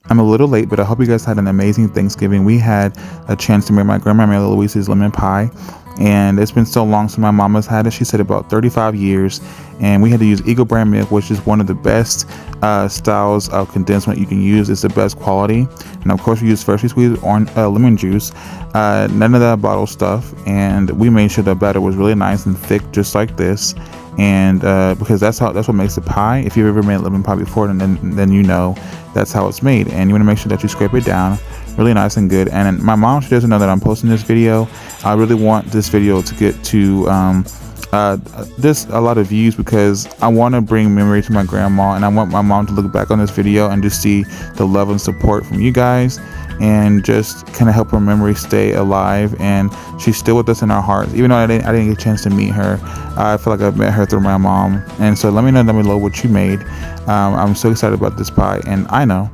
I'm a little late, but I hope you guys had an amazing Thanksgiving. We had a chance to make my grandma made Louise's lemon pie, and it's been so long since my mama's had it. She said about 35 years, and we had to use Eagle brand milk, which is one of the best styles of condensed milk you can use. It's the best quality, and of course we use freshly squeezed lemon juice, none of that bottle stuff, and we made sure the batter was really nice and thick, just like this. And because that's what makes the pie. If you've ever made lemon pie before, then you know that's how it's made. And you want to make sure that you scrape it down really nice and good. And my mom, she doesn't know that I'm posting this video. I really want this video to get to just a lot of views, because I want to bring memory to my grandma, and I want my mom to look back on this video and just see the love and support from you guys, and just kind of help her memory stay alive. And she's still with us in our hearts, even though I didn't get a chance to meet her. I feel like I met her through my mom. And so let me know down below what you made. I'm so excited about this pie, and I know